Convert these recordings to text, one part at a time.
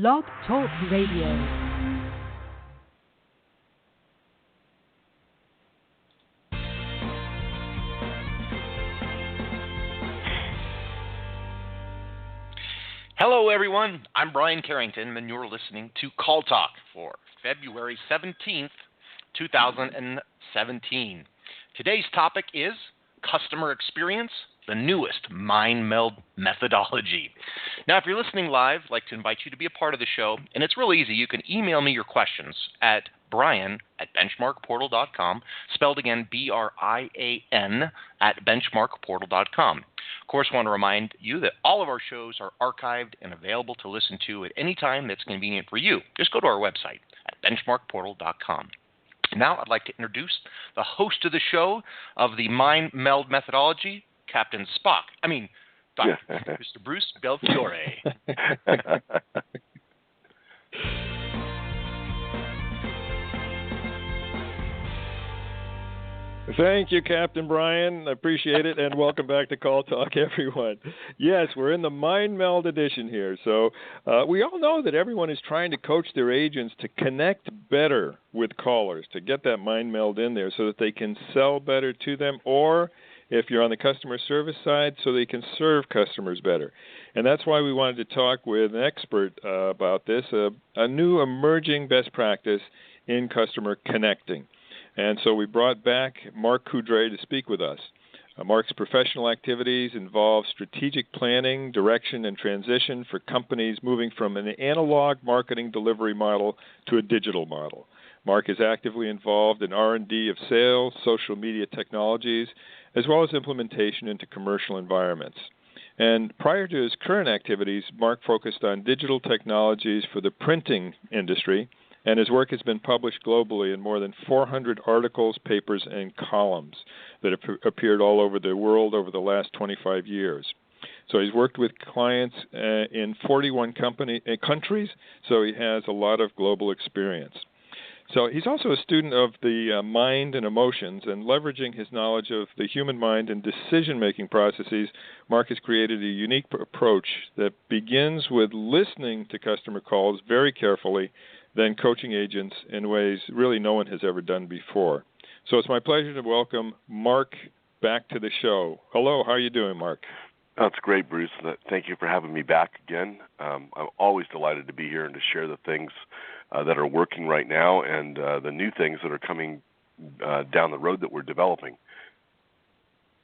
Blog Talk Radio. Hello, everyone. I'm Brian Carrington, and you're listening to Call Talk for February 17th, 2017. Today's topic is customer experience, the newest Meld methodology. Now, if you're listening live, I'd like to invite you to be a part of the show, and it's real easy. You can email me your questions at brian@benchmarkportal.com, spelled again BRIAN at benchmarkportal.com. Of course, I want to remind you that all of our shows are archived and available to listen to at any time that's convenient for you. Just go to our website at benchmarkportal.com. Now, I'd like to introduce the host of the show of the Meld methodology, Captain Spock. Dr. Mr. Bruce Belfiore. Thank you, Captain Brian. I appreciate it, and welcome back to Call Talk, everyone. Yes, we're in the Meld edition here. So we all know that everyone is trying to coach their agents to connect better with callers, to get that Meld in there so that they can sell better to them, or if you're on the customer service side, so they can serve customers better. And that's why we wanted to talk with an expert about this, a new emerging best practice in customer connecting. And so we brought back Mark Coudray to speak with us. Mark's professional activities involve strategic planning, direction, and transition for companies moving from an analog marketing delivery model to a digital model. Mark is actively involved in R&D of sales, social media technologies, as well as implementation into commercial environments. And prior to his current activities, Mark focused on digital technologies for the printing industry, and his work has been published globally in more than 400 articles, papers, and columns that have appeared all over the world over the last 25 years. So he's worked with clients in 41 countries, so he has a lot of global experience. So he's also a student of the mind and emotions, and leveraging his knowledge of the human mind and decision-making processes, Mark has created a unique approach that begins with listening to customer calls very carefully, then coaching agents in ways really no one has ever done before. So it's my pleasure to welcome Mark back to the show. Hello, how are you doing, Mark? That's great, Bruce. Thank you for having me back again. I'm always delighted to be here and to share the things that are working right now and the new things that are coming down the road that we're developing.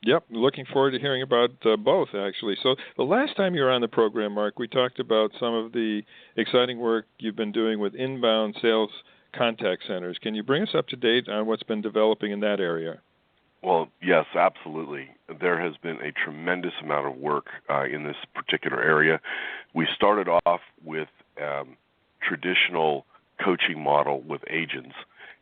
Yep, looking forward to hearing about both, actually. So the last time you were on the program, Mark, we talked about some of the exciting work you've been doing with inbound sales contact centers. Can you bring us up to date on what's been developing in that area? Well, yes, absolutely. There has been a tremendous amount of work in this particular area. We started off with traditional coaching model with agents.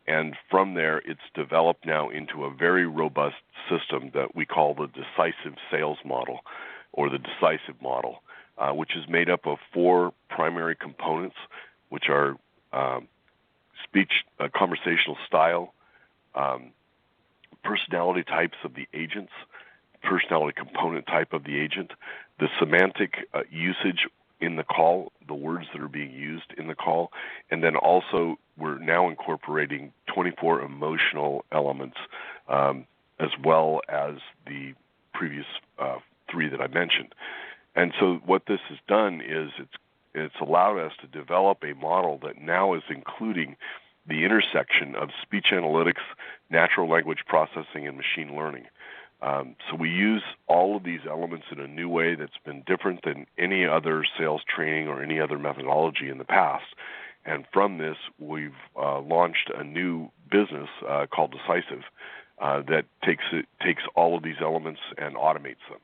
And from there, it's developed now into a very robust system that we call the decisive sales model, or the decisive model, which is made up of 4 primary components, which are speech, conversational style, personality types of the agents, personality component type of the agent, the semantic usage in the call, the words that are being used in the call, and then also we're now incorporating 24 emotional elements as well as the previous 3 that I mentioned. And so what this has done is it's allowed us to develop a model that now is including the intersection of speech analytics, natural language processing, and machine learning. So we use all of these elements in a new way that's been different than any other sales training or any other methodology in the past. And from this, we've launched a new business called Decisive that takes all of these elements and automates them.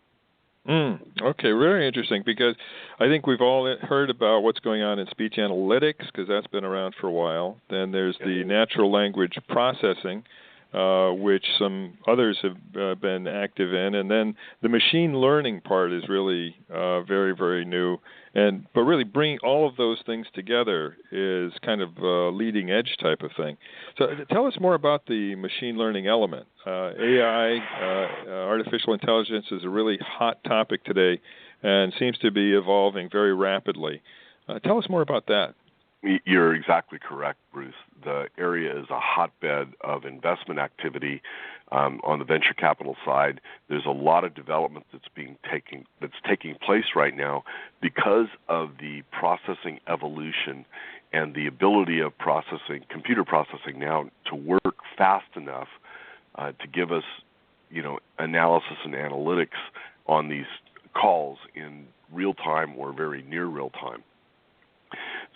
Okay, very interesting, because I think we've all heard about what's going on in speech analytics, because that's been around for a while. Then there's the natural language processing, which some others have been active in. And then the machine learning part is really very, very new. But really bringing all of those things together is kind of a leading edge type of thing. So tell us more about the machine learning element. AI, artificial intelligence, is a really hot topic today and seems to be evolving very rapidly. Tell us more about that. You're exactly correct, Bruce. The area is a hotbed of investment activity on the venture capital side. There's a lot of development that's taking place right now because of the processing evolution and the ability of computer processing now to work fast enough to give us, analysis and analytics on these calls in real time or very near real time.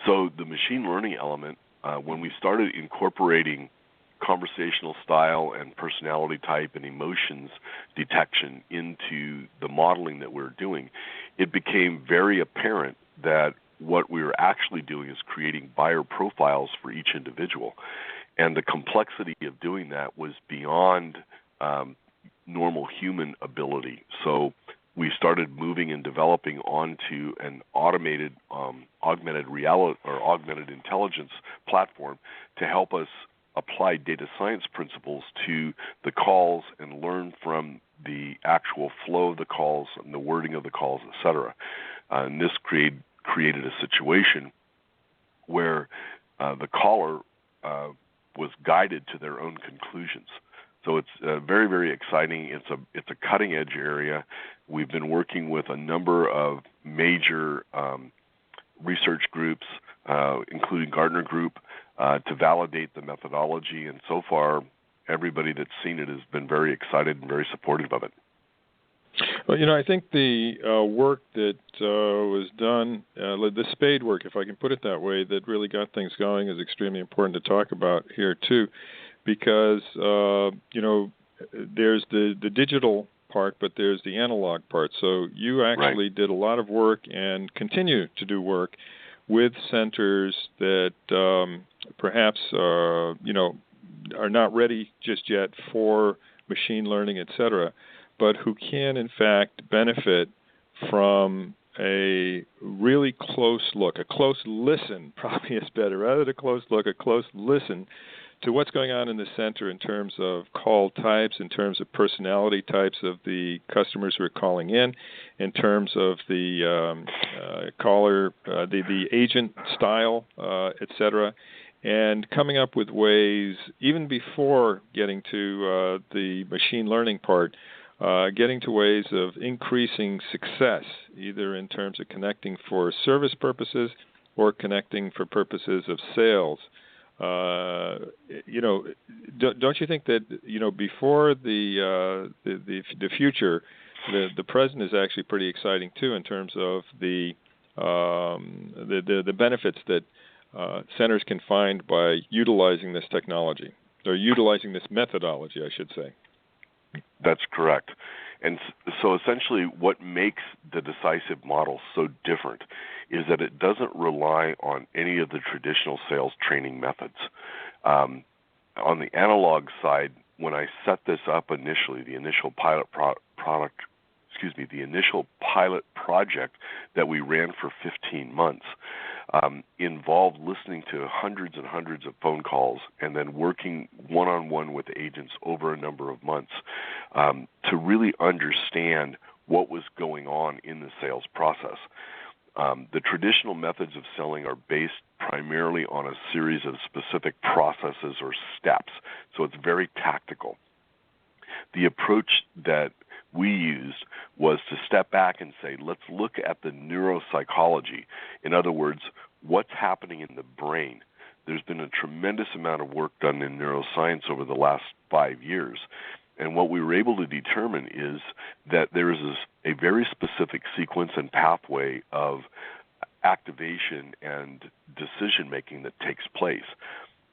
So the machine learning element, when we started incorporating conversational style and personality type and emotions detection into the modeling that we're doing, it became very apparent that what we were actually doing is creating buyer profiles for each individual. And the complexity of doing that was beyond normal human ability. So we started moving and developing onto an automated augmented reality or augmented intelligence platform to help us apply data science principles to the calls and learn from the actual flow of the calls and the wording of the calls, et cetera. And this created a situation where the caller was guided to their own conclusions. So it's very, very exciting. It's a cutting-edge area. We've been working with a number of major research groups, including Gartner Group, to validate the methodology. And so far, everybody that's seen it has been very excited and very supportive of it. Well, I think the work that was done, the spade work, if I can put it that way, that really got things going is extremely important to talk about here, too. Because, there's the digital part, but there's the analog part. So you actually did a lot of work and continue to do work with centers that perhaps, are not ready just yet for machine learning, et cetera, but who can, in fact, benefit from a really close look, a close listen probably is better, rather than a close look, a close listen to what's going on in the center in terms of call types, in terms of personality types of the customers who are calling in terms of the caller, the agent style, et cetera, and coming up with ways, even before getting to the machine learning part, getting to ways of increasing success, either in terms of connecting for service purposes or connecting for purposes of sales. Don't you think that before the future, the present is actually pretty exciting too in terms of the benefits that centers can find by utilizing this technology or utilizing this methodology, I should say. That's correct. And so essentially what makes the Decisive model so different is that it doesn't rely on any of the traditional sales training methods. On the analog side, when I set this up initially, the initial pilot the initial pilot project that we ran for 15 months involved listening to hundreds and hundreds of phone calls and then working one-on-one with agents over a number of months to really understand what was going on in the sales process. The traditional methods of selling are based primarily on a series of specific processes or steps, so it's very tactical. The approach that we used was to step back and say, let's look at the neuropsychology. In other words, what's happening in the brain. There's been a tremendous amount of work done in neuroscience over the last 5 years. And what we were able to determine is that there is a very specific sequence and pathway of activation and decision-making that takes place.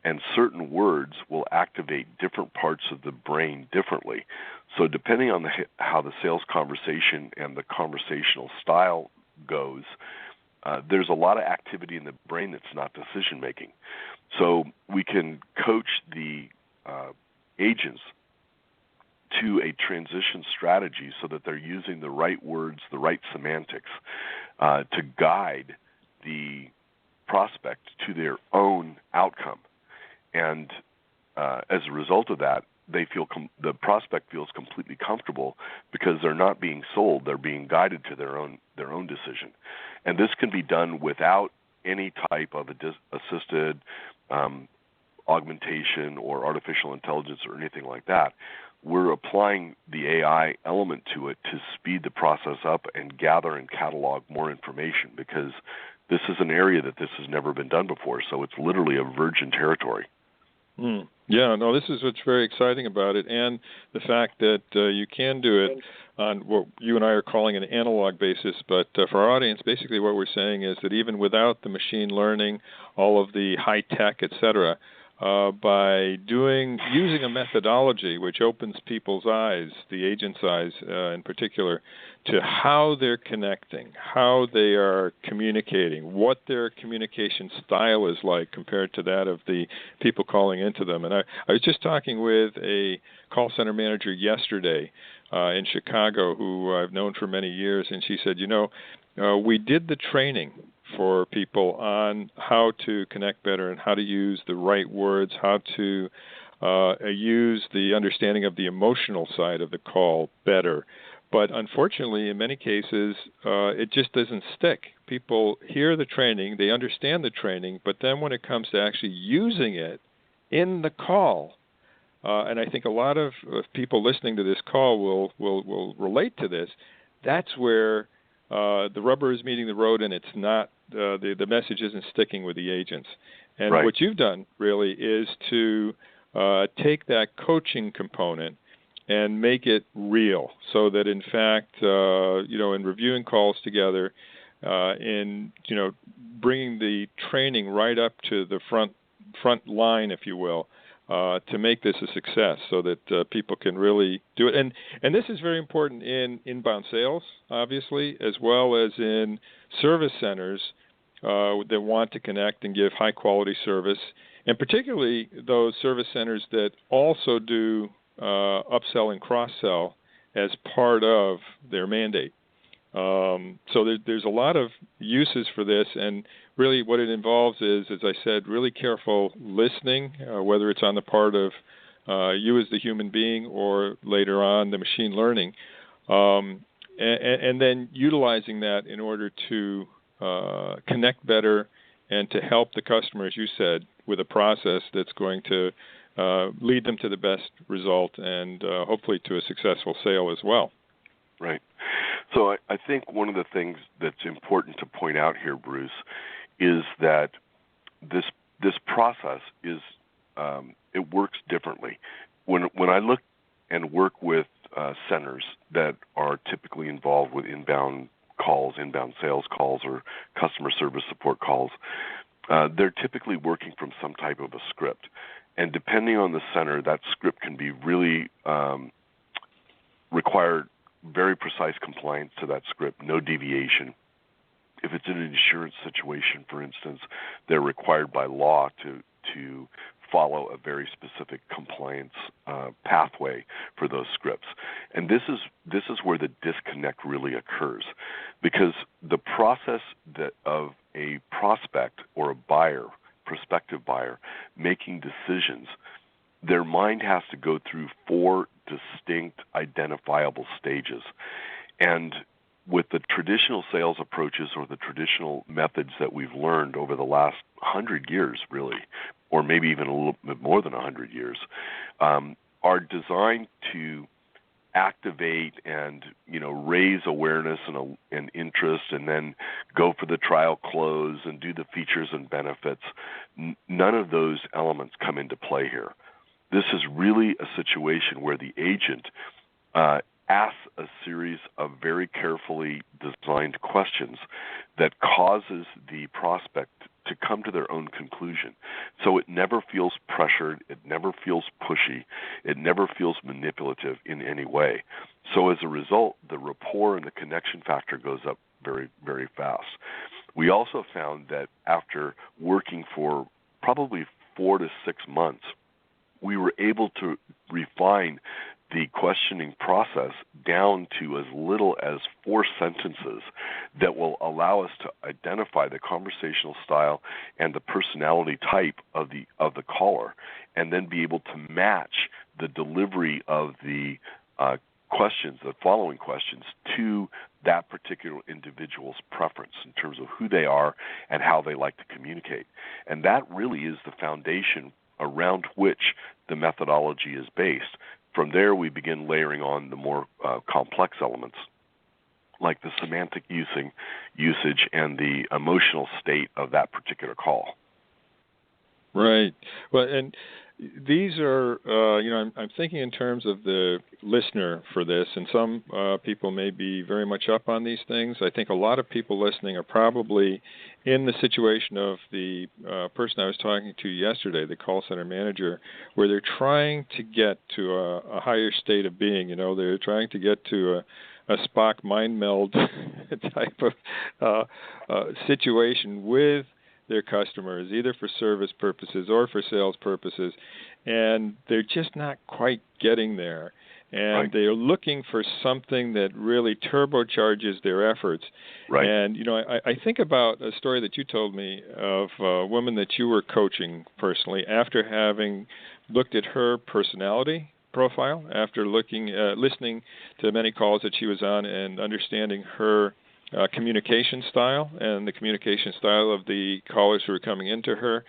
And certain words will activate different parts of the brain differently. So depending on how the sales conversation and the conversational style goes, there's a lot of activity in the brain that's not decision-making. So we can coach the agents to a transition strategy so that they're using the right words, the right semantics to guide the prospect to their own outcome. And as a result of that, they feel the prospect feels completely comfortable because they're not being sold; they're being guided to their own decision. And this can be done without any type of assisted augmentation or artificial intelligence or anything like that. We're applying the AI element to it to speed the process up and gather and catalog more information, because this is an area that this has never been done before, so it's literally a virgin territory. Yeah, no, this is what's very exciting about it, and the fact that you can do it on what you and I are calling an analog basis, but for our audience, basically what we're saying is that even without the machine learning, all of the high tech, et cetera, by using a methodology which opens people's eyes, the agent's eyes in particular, to how they're connecting, how they are communicating, what their communication style is like compared to that of the people calling into them. And I was just talking with a call center manager yesterday in Chicago who I've known for many years, and she said, we did the training for people on how to connect better and how to use the right words, how to use the understanding of the emotional side of the call better. But unfortunately, in many cases, it just doesn't stick. People hear the training, they understand the training, but then when it comes to actually using it in the call, and I think a lot of people listening to this call will relate to this, that's where the rubber is meeting the road, and it's not the message isn't sticking with the agents. And right. What you've done really is to take that coaching component and make it real, so that in fact, in reviewing calls together, in bringing the training right up to the front line, if you will, to make this a success, so that people can really do it. And this is very important in inbound sales, obviously, as well as in service centers that want to connect and give high-quality service, and particularly those service centers that also do upsell and cross-sell as part of their mandate. So there's a lot of uses for this, and really what it involves is, as I said, really careful listening, whether it's on the part of you as the human being or later on the machine learning, and then utilizing that in order to connect better and to help the customer, as you said, with a process that's going to lead them to the best result and hopefully to a successful sale as well. Right. So I think one of the things that's important to point out here, Bruce, is that this process is it works differently. When I look and work with centers that are typically involved with inbound calls, inbound sales calls, or customer service support calls, they're typically working from some type of a script. And depending on the center, that script can be really require very precise compliance to that script, no deviation. If it's in an insurance situation, for instance, they're required by law to follow a very specific compliance pathway for those scripts. And this is where the disconnect really occurs, because the process of a prospect or a prospective buyer, making decisions, their mind has to go through 4 distinct identifiable stages. And with the traditional sales approaches or the traditional methods that we've learned over the last 100 years, really, or maybe even a little bit more than 100 years, are designed to activate and raise awareness and interest, and then go for the trial close and do the features and benefits. None of those elements come into play here. This is really a situation where the agent asks a series of very carefully designed questions that causes the prospect to come to their own conclusion. So it never feels pressured, it never feels pushy, it never feels manipulative in any way. So as a result, the rapport and the connection factor goes up very, very fast. We also found that after working for probably 4 to 6 months, we were able to refine the questioning process down to as little as 4 sentences that will allow us to identify the conversational style and the personality type of the caller, and then be able to match the delivery of the questions, the following questions, to that particular individual's preference in terms of who they are and how they like to communicate. And that really is the foundation around which the methodology is based. From there, we begin layering on the more complex elements, like the semantic usage and the emotional state of that particular call. Right. Well, and these are, I'm thinking in terms of the listener for this, and some people may be very much up on these things. I think a lot of people listening are probably in the situation of the person I was talking to yesterday, the call center manager, where they're trying to get to a higher state of being. They're trying to get to a Spock mind meld type of situation with their customers, either for service purposes or for sales purposes, and they're just not quite getting there. And right. They're looking for something that really turbocharges their efforts. Right. And, I think about a story that you told me of a woman that you were coaching personally after having looked at her personality profile, after listening to many calls that she was on and understanding her communication style and the communication style of the callers who are coming into her,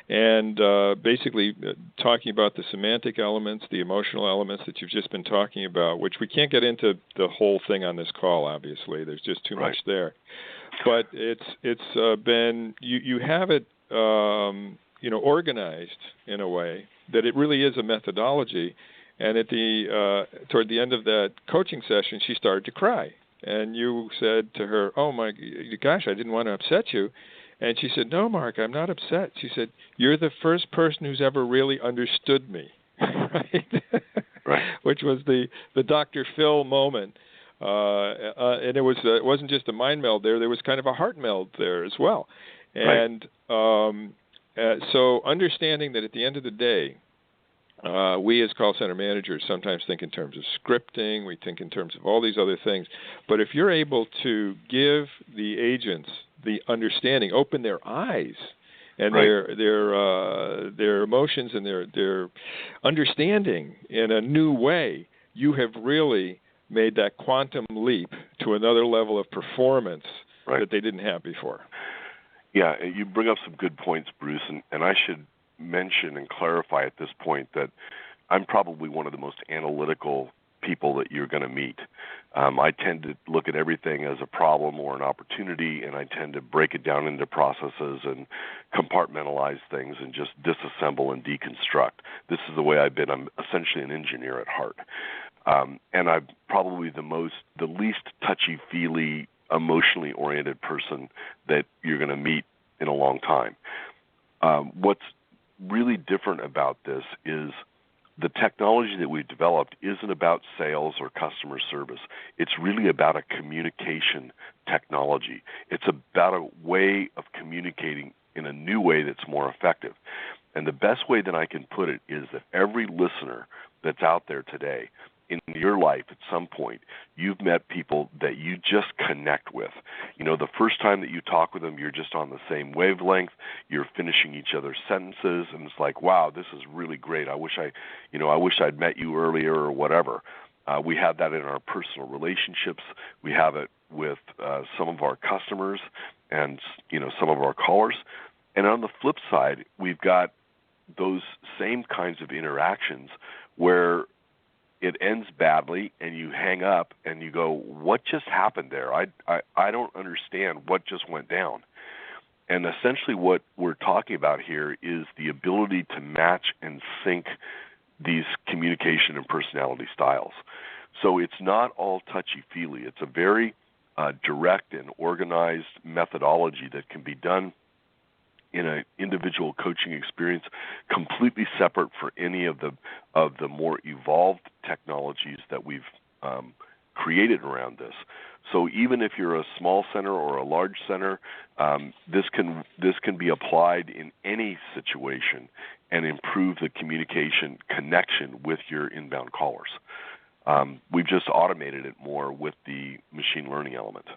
and basically talking about the semantic elements, the emotional elements that you've just been talking about, which we can't get into the whole thing on this call, obviously. There's just too much there. But it's been, you have it, organized in a way that it really is a methodology. And at toward the end of that coaching session, she started to cry. And you said to her, "Oh my gosh, I didn't want to upset you." And she said, "No, Mark, I'm not upset." She said, "You're the first person who's ever really understood me." Right? Right. Which was the Dr. Phil moment. And it wasn't just a mind meld there. There was kind of a heart meld there as well. And so understanding that at the end of the day, we as call center managers sometimes think in terms of scripting, we think in terms of all these other things. But if you're able to give the agents the understanding, open their eyes and their emotions and their understanding in a new way, you have really made that quantum leap to another level of performance that they didn't have before. Yeah, you bring up some good points, Bruce, and I should mention and clarify at this point that I'm probably one of the most analytical people that you're going to meet. I tend to look at everything as a problem or an opportunity, and I tend to break it down into processes and compartmentalize things and just disassemble and deconstruct. This is the way I've been. I'm essentially an engineer at heart. And I'm probably the least touchy-feely, emotionally oriented person that you're going to meet in a long time. What's really different about this is the technology that we've developed isn't about sales or customer service. It's really about a communication technology. It's about a way of communicating in a new way that's more effective. And the best way that I can put it is that every listener that's out there today, in your life at some point, you've met people that you just connect with. The first time that you talk with them, you're just on the same wavelength. You're finishing each other's sentences, and it's like, wow, this is really great. I wish I'd met you earlier or whatever. We have that in our personal relationships. We have it with some of our customers and some of our callers. And on the flip side, we've got those same kinds of interactions where it ends badly and you hang up and you go, what just happened there? I don't understand what just went down. And essentially what we're talking about here is the ability to match and sync these communication and personality styles. So it's not all touchy-feely. It's a very direct and organized methodology that can be done in an individual coaching experience, completely separate for any of the more evolved technologies that we've created around this. So even if you're a small center or a large center, this can be applied in any situation and improve the communication connection with your inbound callers. We've just automated it more with the machine learning element.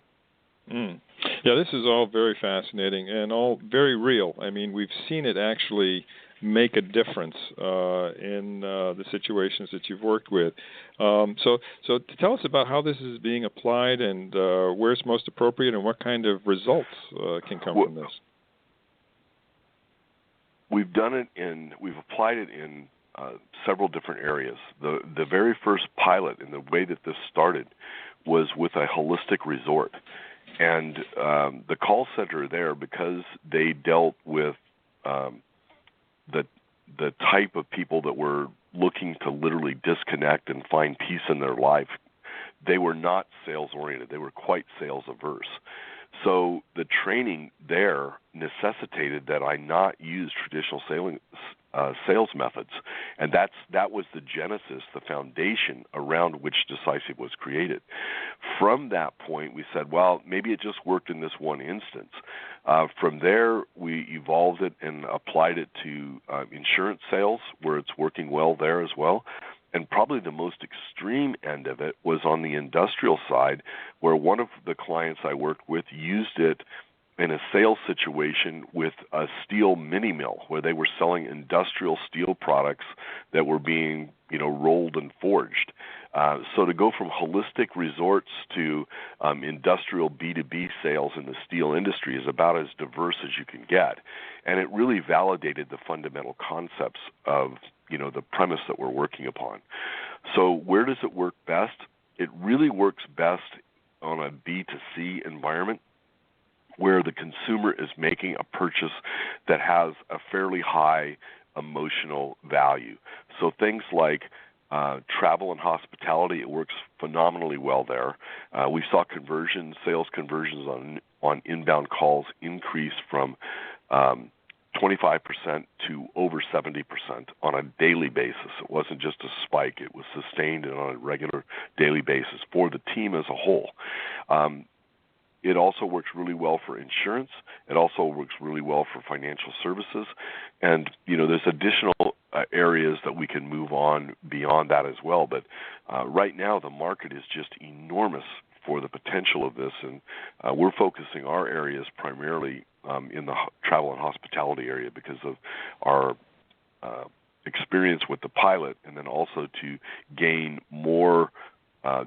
Yeah, this is all very fascinating and all very real. I mean, we've seen it actually make a difference in the situations that you've worked with. So tell us about how this is being applied and where it's most appropriate and what kind of results can come from this. We've applied it in several different areas. The very first pilot and the way that this started was with a holistic resort. And the call center there, because they dealt with the type of people that were looking to literally disconnect and find peace in their life, they were not sales-oriented. They were quite sales-averse. So the training there necessitated that I not use traditional sales methods, and that was the genesis, the foundation around which Decisive was created. From that point, we said, well, maybe it just worked in this one instance. From there, we evolved it and applied it to insurance sales, where it's working well there as well. And probably the most extreme end of it was on the industrial side, where one of the clients I worked with used it in a sales situation with a steel mini mill, where they were selling industrial steel products that were being, rolled and forged. So to go from holistic resorts to industrial B2B sales in the steel industry is about as diverse as you can get. And it really validated the fundamental concepts of the premise that we're working upon. So where does it work best? It really works best on a B2C environment, where the consumer is making a purchase that has a fairly high emotional value. So things like travel and hospitality, it works phenomenally well there. We saw sales conversions on inbound calls increase from 25% to over 70% on a daily basis. It wasn't just a spike. It was sustained and on a regular daily basis for the team as a whole. It also works really well for insurance. It also works really well for financial services. And, there's additional areas that we can move on beyond that as well. But right now, the market is just enormous for the potential of this. And we're focusing our areas primarily in the travel and hospitality area because of our experience with the pilot, and then also to gain more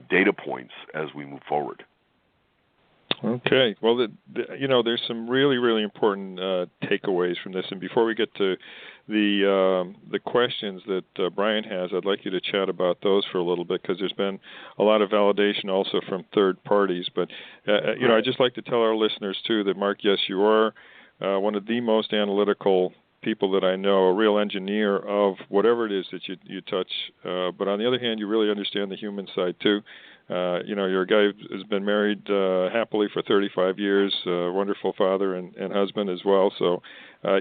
data points as we move forward. Okay. Well, there's some really, really important takeaways from this. And before we get to the questions that Brian has, I'd like you to chat about those for a little bit, because there's been a lot of validation also from third parties. But, I'd just like to tell our listeners, too, that, Mark, yes, you are one of the most analytical people that I know, a real engineer of whatever it is that you touch. But on the other hand, you really understand the human side, too. You're a guy who's been married happily for 35 years, a wonderful father and husband as well. So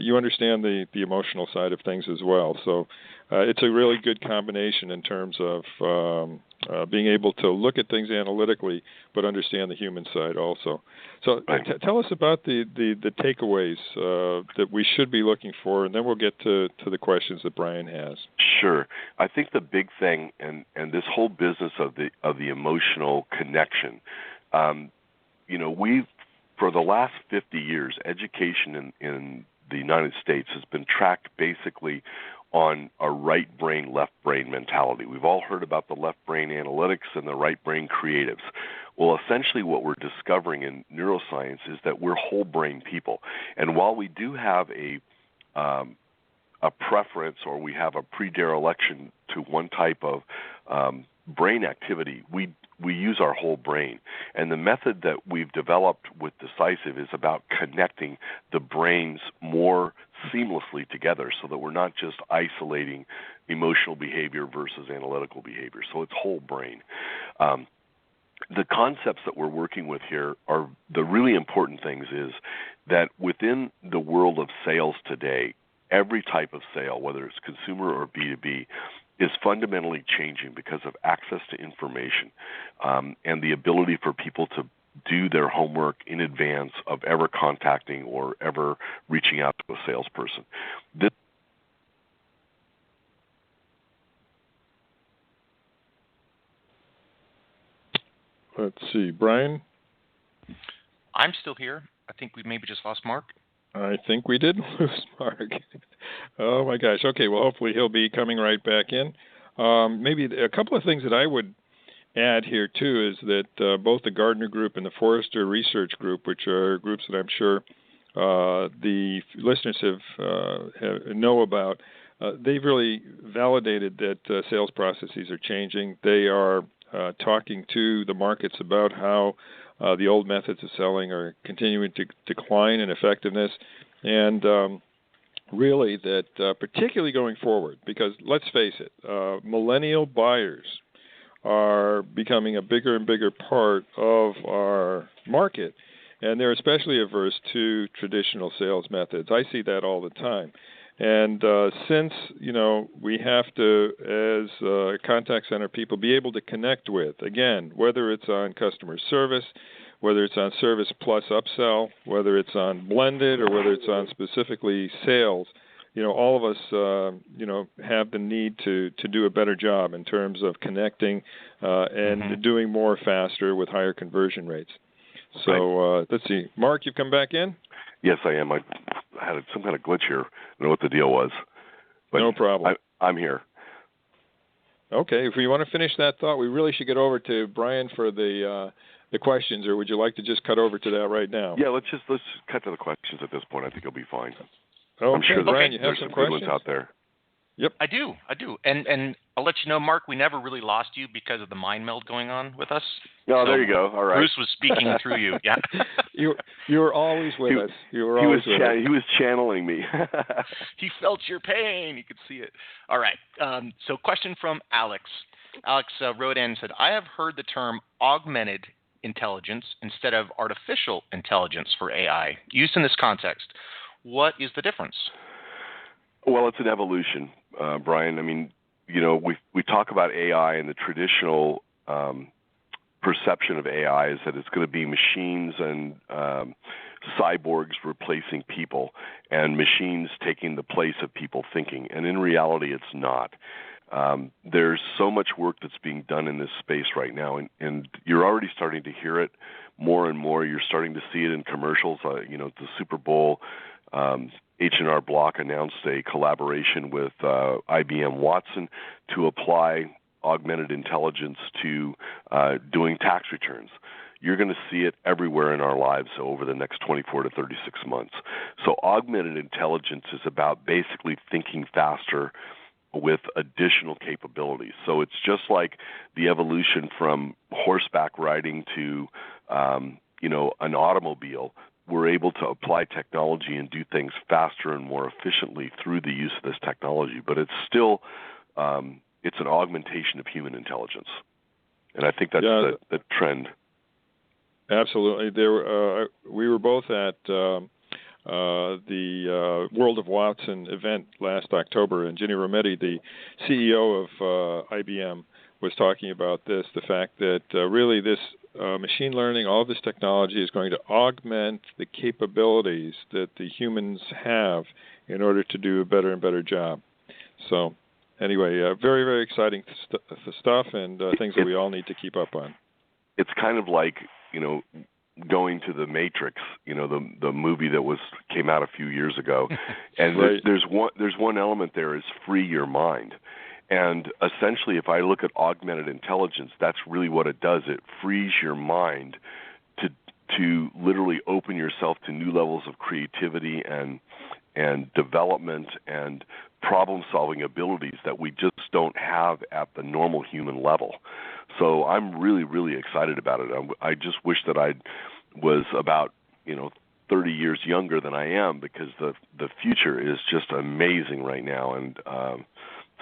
you understand the emotional side of things as well. So it's a really good combination in terms of being able to look at things analytically, but understand the human side also. So tell us about the takeaways that we should be looking for, and then we'll get to the questions that Brian has. Sure. I think the big thing, and this whole business of the emotional connection, we've, for the last 50 years, education in the United States has been tracked basically on a right brain, left brain mentality. We've all heard about the left brain analytics and the right brain creatives. Well, essentially what we're discovering in neuroscience is that we're whole brain people. And while we do have a preference, or we have a predilection to one type of brain activity, we use our whole brain. And the method that we've developed with Decisive is about connecting the brains more seamlessly together, so that we're not just isolating emotional behavior versus analytical behavior. So it's whole brain. The concepts that we're working with here are the really important things is that within the world of sales today, every type of sale, whether it's consumer or B2B, is fundamentally changing because of access to information and the ability for people to do their homework in advance of ever contacting or ever reaching out to a salesperson. Let's see, Brian? I'm still here. I think we maybe just lost Mark. I think we did lose Mark. Oh my gosh. Okay. Well, hopefully he'll be coming right back in. Maybe a couple of things that I would add here too is that both the Gardner Group and the Forrester Research Group, which are groups that I'm sure the listeners know about, they've really validated that sales processes are changing. They are talking to the markets about how the old methods of selling are continuing to decline in effectiveness, and really that particularly going forward, because let's face it, millennial buyers are becoming a bigger and bigger part of our market, and they're especially averse to traditional sales methods. I see that all the time. And since, we have to, as contact center people, be able to connect with, again, whether it's on customer service, whether it's on service plus upsell, whether it's on blended, or whether it's on specifically sales, all of us, have the need to do a better job in terms of connecting and doing more faster with higher conversion rates. So let's see. Mark, you've come back in? Yes, I am. I had some kind of glitch here. I don't know what the deal was. But no problem. I'm here. Okay. If you want to finish that thought, we really should get over to Brian for the questions, or would you like to just cut over to that right now? Yeah, let's cut to the questions at this point. I think it'll be fine. Okay. I'm sure Brian, you have there's some good questions ones out there. Yep. I do. And I'll let you know, Mark, we never really lost you because of the mind meld going on with us. Oh, so there you go. All right. Bruce was speaking through you. Yeah. You were always with us. He was channeling me. He felt your pain. You could see it. All right. So question from Alex. Alex wrote in and said, I have heard the term augmented intelligence instead of artificial intelligence for AI. Used in this context, what is the difference? Well, it's an evolution, Brian. I mean, we talk about AI, and the traditional perception of AI is that it's going to be machines and cyborgs replacing people, and machines taking the place of people thinking. And in reality, it's not. There's so much work that's being done in this space right now, and you're already starting to hear it more and more. You're starting to see it in commercials. The Super Bowl, H&R Block announced a collaboration with IBM Watson to apply augmented intelligence to doing tax returns. You're going to see it everywhere in our lives over the next 24 to 36 months. So augmented intelligence is about basically thinking faster with additional capabilities. So it's just like the evolution from horseback riding to, an automobile. We're able to apply technology and do things faster and more efficiently through the use of this technology. But it's still, it's an augmentation of human intelligence. And I think that's the trend. Absolutely. We were both at the World of Watson event last October, and Ginny Rometty, the CEO of IBM, was talking about this, the fact that really this machine learning, all of this technology is going to augment the capabilities that the humans have in order to do a better and better job. So anyway, very, very exciting stuff, and things that we all need to keep up on. It's kind of like, going to the Matrix, the movie that came out a few years ago, and right. there's one element there is free your mind, and essentially, if I look at augmented intelligence, that's really what it does. It frees your mind to literally open yourself to new levels of creativity and development and problem-solving abilities that we just don't have at the normal human level. So I'm really, really excited about it. I just wish that I was about 30 years younger than I am, because the future is just amazing right now, and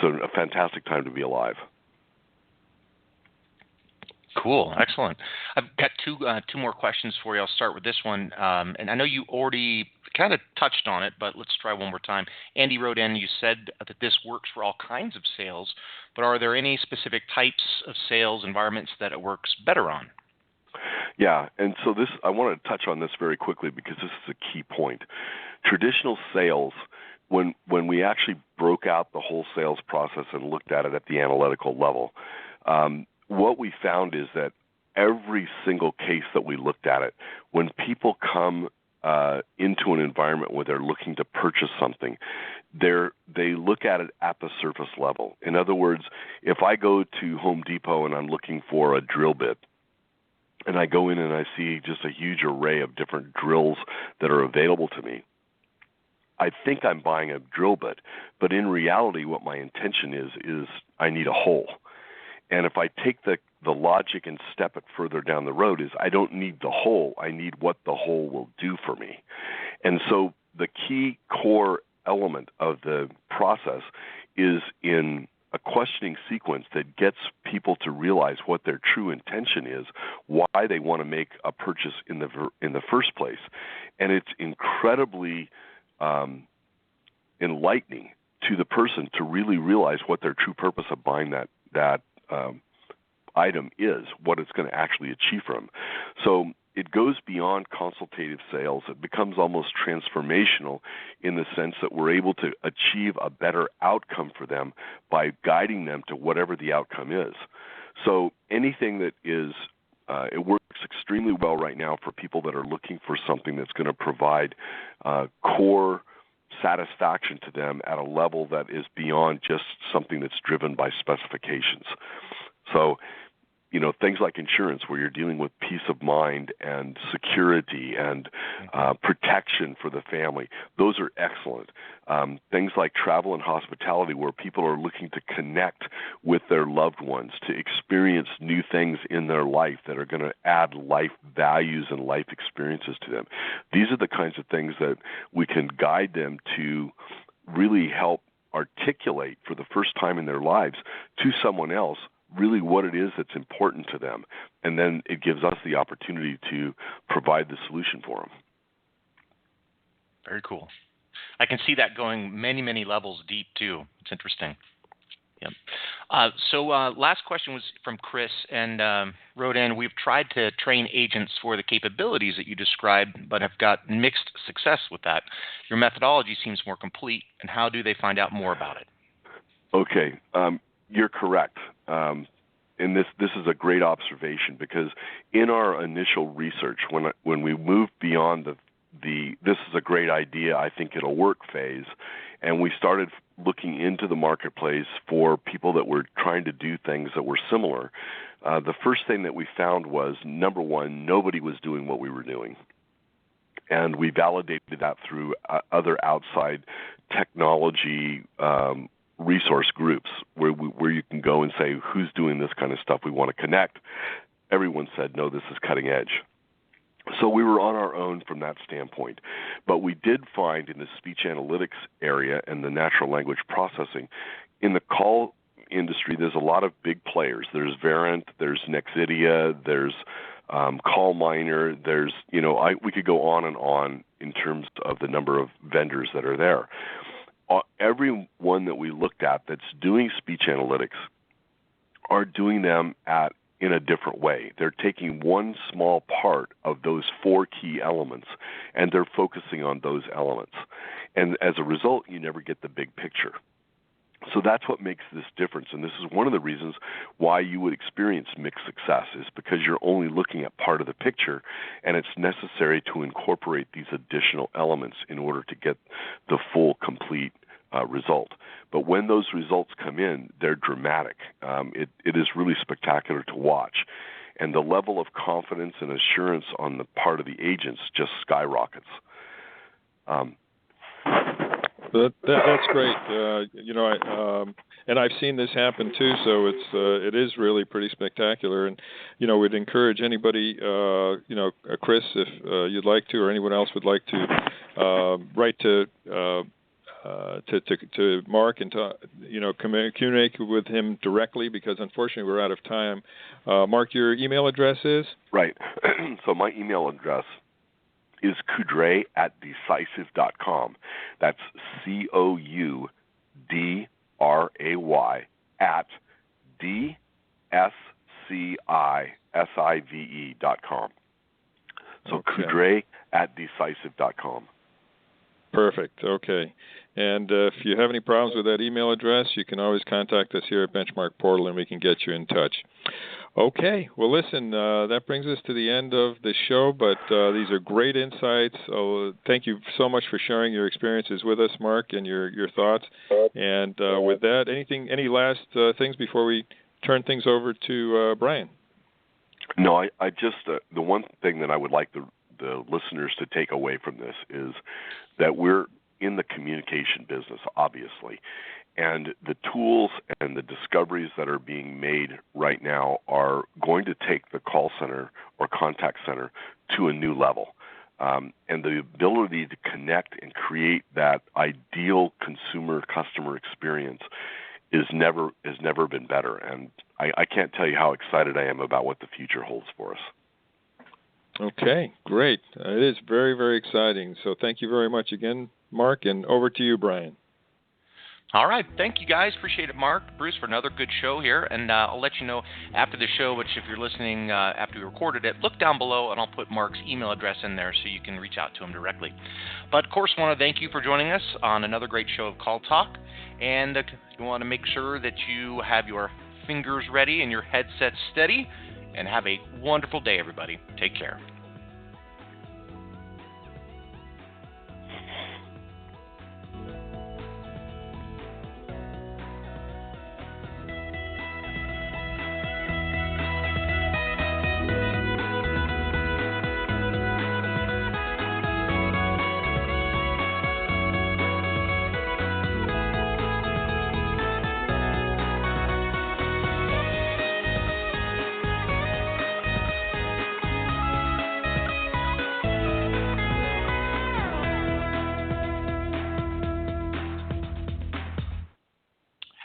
so a fantastic time to be alive. Cool, excellent. I've got two more questions for you. I'll start with this one, and I know you already kind of touched on it, but let's try one more time. Andy wrote in, you said that this works for all kinds of sales, but are there any specific types of sales environments that it works better on? Yeah, and so I want to touch on this very quickly, because this is a key point. Traditional sales, when we actually broke out the whole sales process and looked at it at the analytical level, what we found is that every single case that we looked at it, when people come into an environment where they're looking to purchase something, they look at it at the surface level. In other words, if I go to Home Depot and I'm looking for a drill bit, and I go in and I see just a huge array of different drills that are available to me, I think I'm buying a drill bit, but in reality what my intention is I need a hole. And if I take the logic and step it further down the road, is I don't need the hole, I need what the hole will do for me. And so the key core element of the process is in a questioning sequence that gets people to realize what their true intention is, why they want to make a purchase in the first place. And it's incredibly enlightening to the person to really realize what their true purpose of buying that item is, what it's going to actually achieve for them. So it goes beyond consultative sales. It becomes almost transformational in the sense that we're able to achieve a better outcome for them by guiding them to whatever the outcome is. So anything that is, it works extremely well right now for people that are looking for something that's going to provide core satisfaction to them at a level that is beyond just something that's driven by specifications. So, things like insurance where you're dealing with peace of mind and security and protection for the family, those are excellent. Things like travel and hospitality where people are looking to connect with their loved ones, to experience new things in their life that are going to add life values and life experiences to them. These are the kinds of things that we can guide them to really help articulate for the first time in their lives to someone else really what it is that's important to them. And then it gives us the opportunity to provide the solution for them. Very cool. I can see that going many, many levels deep, too. It's interesting. Yep. So last question was from Chris, and wrote in, we've tried to train agents for the capabilities that you described, but have got mixed success with that. Your methodology seems more complete, and how do they find out more about it? Okay. You're correct. And this is a great observation, because in our initial research, when we moved beyond the this is a great idea, I think it'll work phase, and we started looking into the marketplace for people that were trying to do things that were similar, the first thing that we found was, number one, nobody was doing what we were doing. And we validated that through other outside technology resource groups where you can go and say, who's doing this kind of stuff? We want to connect. Everyone said, no, this is cutting edge. So we were on our own from that standpoint. But we did find in the speech analytics area and the natural language processing, in the call industry, there's a lot of big players. There's Verint, there's Nexidia, there's CallMiner, there's, we could go on in terms of the number of vendors that are there. Every one that we looked at that's doing speech analytics are doing them in a different way. They're taking one small part of those four key elements, and they're focusing on those elements. And as a result, you never get the big picture. So that's what makes this difference, and this is one of the reasons why you would experience mixed success, is because you're only looking at part of the picture, and it's necessary to incorporate these additional elements in order to get the full, complete result. But when those results come in, they're dramatic. It is really spectacular to watch, and the level of confidence and assurance on the part of the agents just skyrockets. That's great. And I've seen this happen too. So it is really pretty spectacular. And we'd encourage anybody, Chris, if you'd like to, or anyone else would like to, write to Mark and communicate with him directly, because unfortunately we're out of time. Mark, your email address is? Right. So my email address is Coudray@decisive.com. That's COUDRAY @DSCISIVE.com. So okay. Coudray@decisive.com. Perfect. Okay. And if you have any problems with that email address, you can always contact us here at Benchmark Portal, and we can get you in touch. Okay. Well, listen, that brings us to the end of the show, but these are great insights. Thank you so much for sharing your experiences with us, Mark, and your thoughts. And with that, any last things before we turn things over to Brian? No, I just the one thing that I would like the listeners to take away from this is that we're in the communication business, obviously, and the tools and the discoveries that are being made right now are going to take the call center or contact center to a new level. And the ability to connect and create that ideal customer experience has never been better. And I can't tell you how excited I am about what the future holds for us. Okay, great. It is very, very exciting. So thank you very much again, Mark, and over to you, Brian. All right. Thank you, guys. Appreciate it, Mark, Bruce, for another good show here. And I'll let you know after the show, which if you're listening after we recorded it, look down below, and I'll put Mark's email address in there so you can reach out to him directly. But, of course, I want to thank you for joining us on another great show of Call Talk. And you want to make sure that you have your fingers ready and your headset steady. And have a wonderful day, everybody. Take care.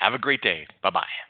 Have a great day. Bye-bye.